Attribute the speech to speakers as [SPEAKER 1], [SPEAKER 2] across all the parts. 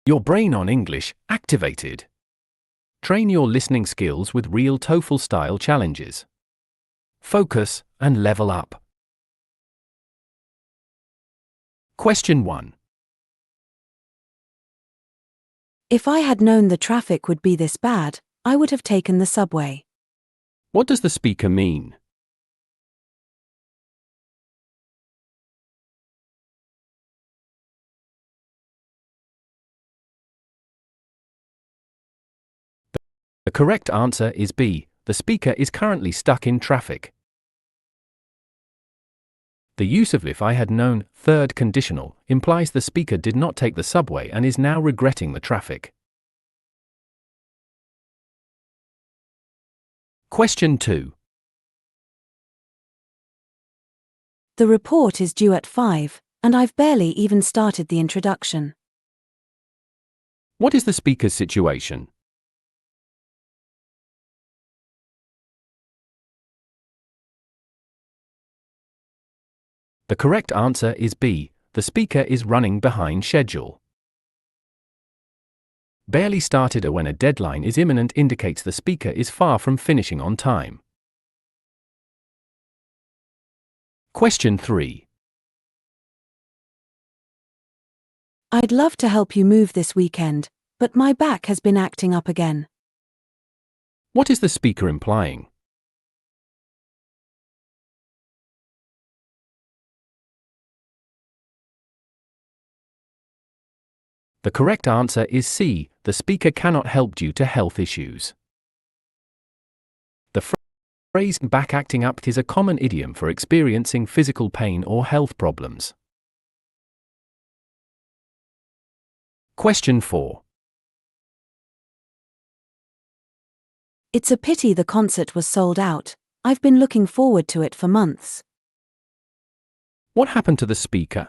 [SPEAKER 1] Your brain on English activated. Train your listening skills with real TOEFL-style challenges. Focus and level up. Question 1.
[SPEAKER 2] If I had known the traffic would be this bad, I would have taken the subway.
[SPEAKER 1] What does the speaker mean? The correct answer is B. The speaker is currently stuck in traffic. The use of if I had known, third conditional, implies the speaker did not take the subway and is now regretting the traffic. Question 2.
[SPEAKER 2] The report is due at 5, and I've barely even started the introduction.
[SPEAKER 1] What is the speaker's situation? The correct answer is B. The speaker is running behind schedule. Barely started when a deadline is imminent indicates the speaker is far from finishing on time. Question 3.
[SPEAKER 2] I'd love to help you move this weekend, but my back has been acting up again.
[SPEAKER 1] What is the speaker implying? The correct answer is C. The speaker cannot help due to health issues. The phrase back acting up is a common idiom for experiencing physical pain or health problems. Question 4.
[SPEAKER 2] It's a pity the concert was sold out. I've been looking forward to it for months.
[SPEAKER 1] What happened to the speaker?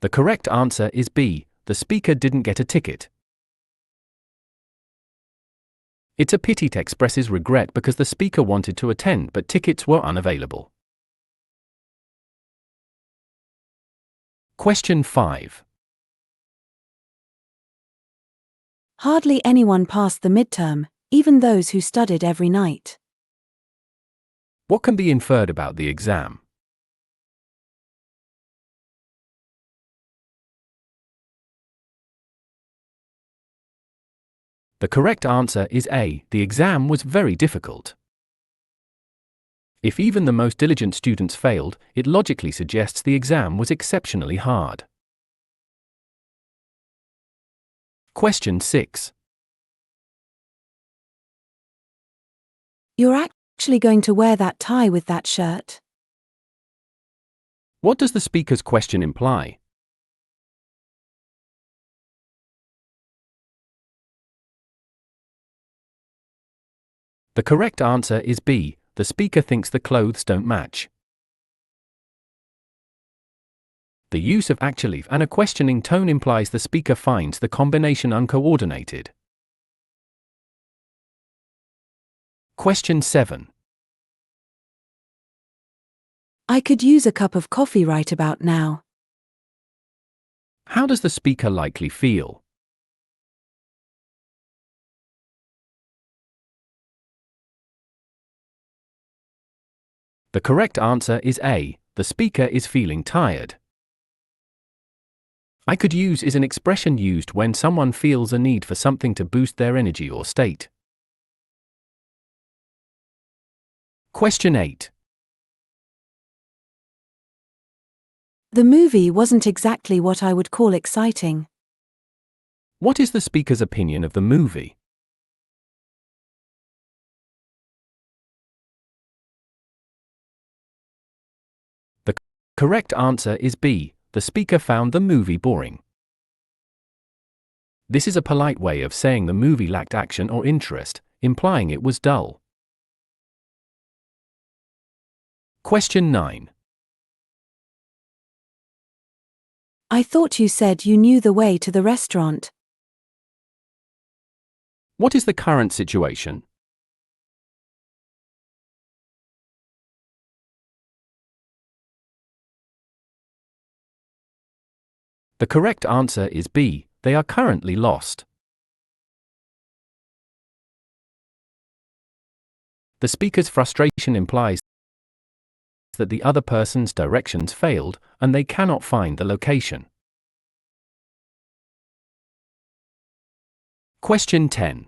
[SPEAKER 1] The correct answer is B. The speaker didn't get a ticket. It's a pity it expresses regret because the speaker wanted to attend but tickets were unavailable. Question 5.
[SPEAKER 2] Hardly anyone passed the midterm, even those who studied every night.
[SPEAKER 1] What can be inferred about the exam? The correct answer is A. The exam was very difficult. If even the most diligent students failed, it logically suggests the exam was exceptionally hard. Question 6.
[SPEAKER 2] You're actually going to wear that tie with that shirt?
[SPEAKER 1] What does the speaker's question imply? The correct answer is B. The speaker thinks the clothes don't match. The use of actually and a questioning tone implies the speaker finds the combination uncoordinated. Question 7.
[SPEAKER 2] I could use a cup of coffee right about now.
[SPEAKER 1] How does the speaker likely feel? The correct answer is A. The speaker is feeling tired. I could use is an expression used when someone feels a need for something to boost their energy or state. Question 8.
[SPEAKER 2] The movie wasn't exactly what I would call exciting.
[SPEAKER 1] What is the speaker's opinion of the movie? The correct answer is B. The speaker found the movie boring. This is a polite way of saying the movie lacked action or interest, implying it was dull. Question 9.
[SPEAKER 2] I thought you said you knew the way to the restaurant.
[SPEAKER 1] What is the current situation? The correct answer is B. They are currently lost. The speaker's frustration implies that the other person's directions failed and they cannot find the location. Question 10.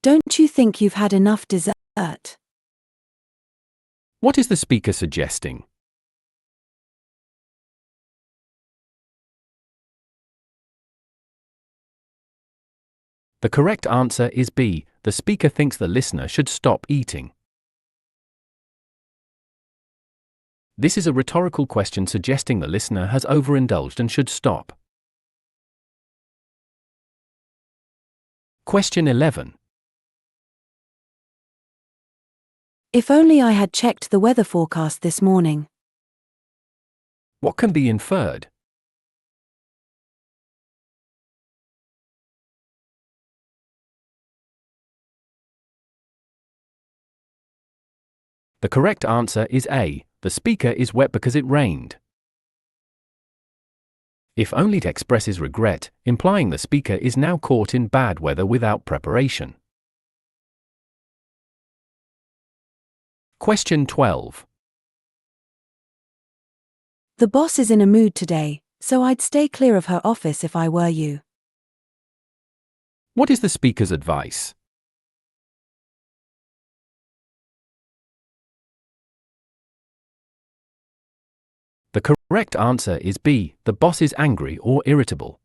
[SPEAKER 2] Don't you think you've had enough dessert?
[SPEAKER 1] What is the speaker suggesting? The correct answer is B. The speaker thinks the listener should stop eating. This is a rhetorical question suggesting the listener has overindulged and should stop. Question 11.
[SPEAKER 2] If only I had checked the weather forecast this morning.
[SPEAKER 1] What can be inferred? The correct answer is A. The speaker is wet because it rained. If only expresses regret, implying the speaker is now caught in bad weather without preparation. Question 12.
[SPEAKER 2] The boss is in a mood today, so I'd stay clear of her office if I were you.
[SPEAKER 1] What is the speaker's advice? The correct answer is B. The boss is angry or irritable.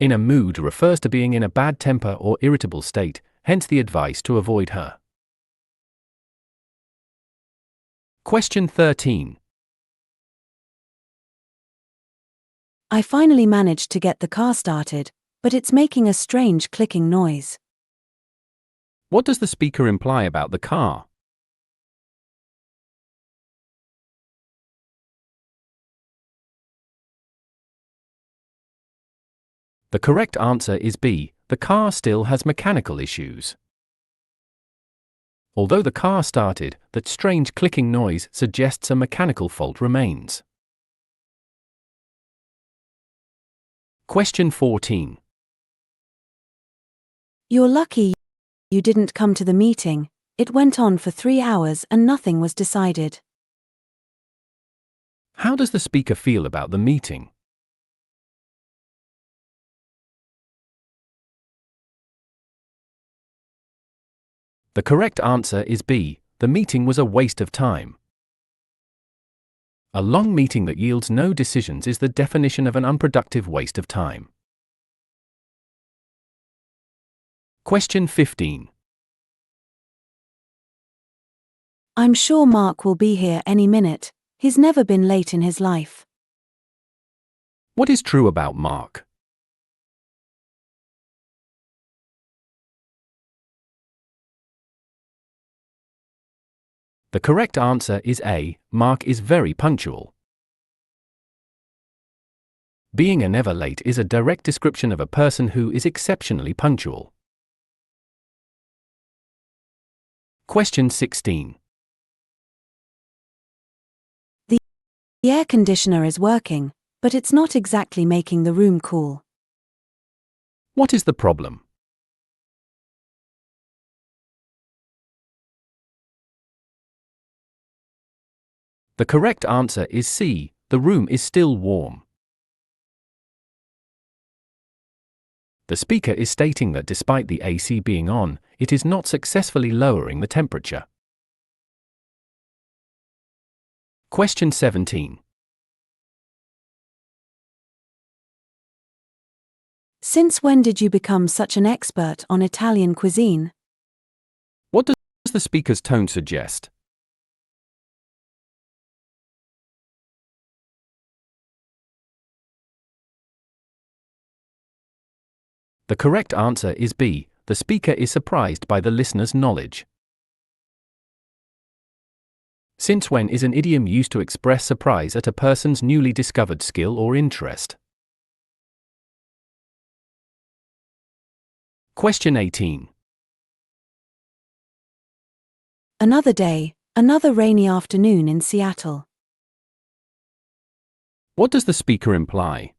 [SPEAKER 1] In a mood refers to being in a bad temper or irritable state, hence the advice to avoid her. Question 13.
[SPEAKER 2] I finally managed to get the car started, but it's making a strange clicking noise.
[SPEAKER 1] What does the speaker imply about the car? The correct answer is B. The car still has mechanical issues. Although the car started, that strange clicking noise suggests a mechanical fault remains. Question 14.
[SPEAKER 2] You're lucky you didn't come to the meeting. It went on for 3 hours and nothing was decided.
[SPEAKER 1] How does the speaker feel about the meeting? The correct answer is B. The meeting was a waste of time. A long meeting that yields no decisions is the definition of an unproductive waste of time. Question 15.
[SPEAKER 2] I'm sure Mark will be here any minute. He's never been late in his life.
[SPEAKER 1] What is true about Mark? The correct answer is A. Mark is very punctual. Being a never late is a direct description of a person who is exceptionally punctual. Question 16.
[SPEAKER 2] The air conditioner is working, but it's not exactly making the room cool.
[SPEAKER 1] What is the problem? The correct answer is C. The room is still warm. The speaker is stating that despite the AC being on, it is not successfully lowering the temperature. Question 17.
[SPEAKER 2] Since when did you become such an expert on Italian cuisine?
[SPEAKER 1] What does the speaker's tone suggest? The correct answer is B. The speaker is surprised by the listener's knowledge. Since when is an idiom used to express surprise at a person's newly discovered skill or interest? Question 18.
[SPEAKER 2] Another day, Another rainy afternoon in Seattle.
[SPEAKER 1] What does the speaker imply?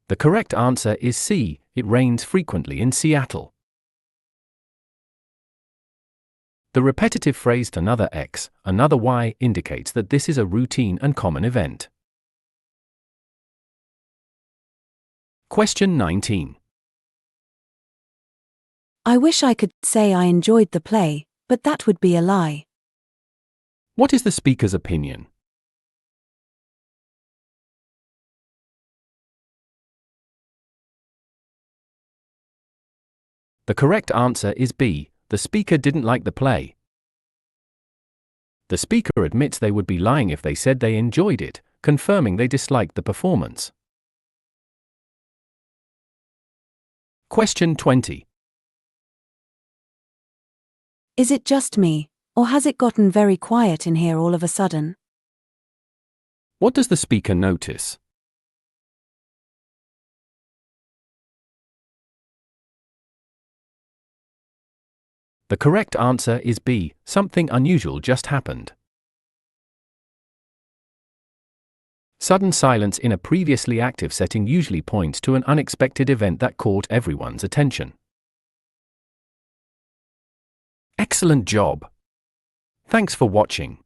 [SPEAKER 1] The correct answer is C. It rains frequently in Seattle. The repetitive phrase another X, another Y indicates that this is a routine and common event. Question 19.
[SPEAKER 2] I wish I could say I enjoyed the play, but that would be a lie.
[SPEAKER 1] What is the speaker's opinion? The correct answer is B. The speaker didn't like the play. The speaker admits they would be lying if they said they enjoyed it, confirming they disliked the performance. Question 20.
[SPEAKER 2] Is it just me, or has it gotten very quiet in here all of a sudden?
[SPEAKER 1] What does the speaker notice? The correct answer is B. Something unusual just happened. Sudden silence in a previously active setting usually points to an unexpected event that caught everyone's attention. Excellent job! Thanks for watching.